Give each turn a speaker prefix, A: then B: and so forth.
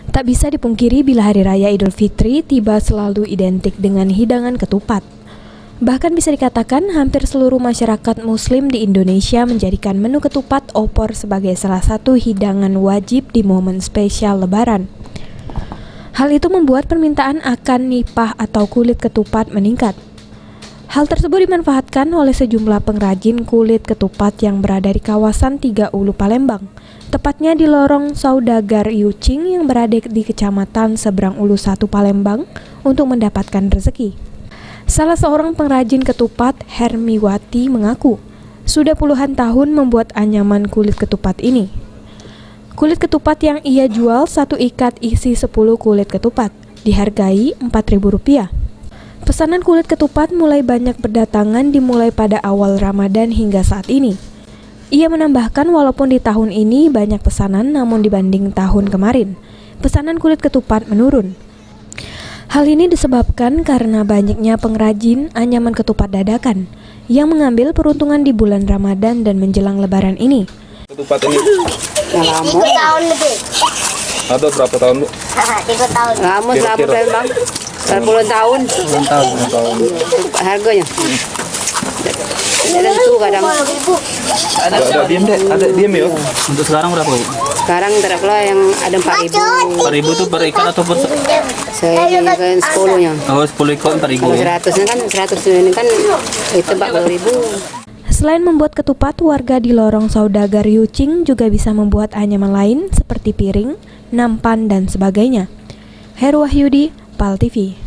A: Tak bisa dipungkiri bila Hari Raya Idul Fitri tiba selalu identik dengan hidangan ketupat. Bahkan bisa dikatakan hampir seluruh masyarakat Muslim di Indonesia menjadikan menu ketupat opor sebagai salah satu hidangan wajib di momen spesial Lebaran. Hal itu membuat permintaan akan nipah atau kulit ketupat meningkat. Hal tersebut dimanfaatkan oleh sejumlah pengrajin kulit ketupat yang berada di kawasan Tiga Ulu Palembang, tepatnya di Lorong Saudagar Yucing yang berada di Kecamatan Seberang Ulu 1 Palembang untuk mendapatkan rezeki. Salah seorang pengrajin ketupat, Hermiwati, mengaku sudah puluhan tahun membuat anyaman kulit ketupat ini. Kulit ketupat yang ia jual satu ikat isi 10 kulit ketupat, dihargai Rp4.000. Pesanan kulit ketupat mulai banyak berdatangan dimulai pada awal Ramadan hingga saat ini. Ia menambahkan walaupun di tahun ini banyak pesanan, namun dibanding tahun kemarin, pesanan kulit ketupat menurun. Hal ini disebabkan karena banyaknya pengrajin anyaman ketupat dadakan yang mengambil peruntungan di bulan Ramadan dan menjelang Lebaran ini.
B: Ketupat ini
C: lama. 3 tahun lebih.
B: Ada berapa tahun, Bu?
C: 3 tahun.
D: Lama selama Bang. 10 tahun. 10 tahun. Harganya. Tidak tentu kadang.
B: Ada diem deh, ada diem ya.
E: Untuk sekarang berapa, Bu?
D: Sekarang taruhlah yang ada 4.000.
E: 4.000 itu per ikat atau per
D: Saya kan 10-nya.
E: Oh, 10 ikat 4.000.
D: Kalau 100-nya kan 100 ini kan itu 40.000.
A: Selain membuat ketupat, warga di Lorong Saudagar Yucing juga bisa membuat anyaman lain seperti piring, nampan, dan sebagainya. Heru Wahyudi, PAL TV.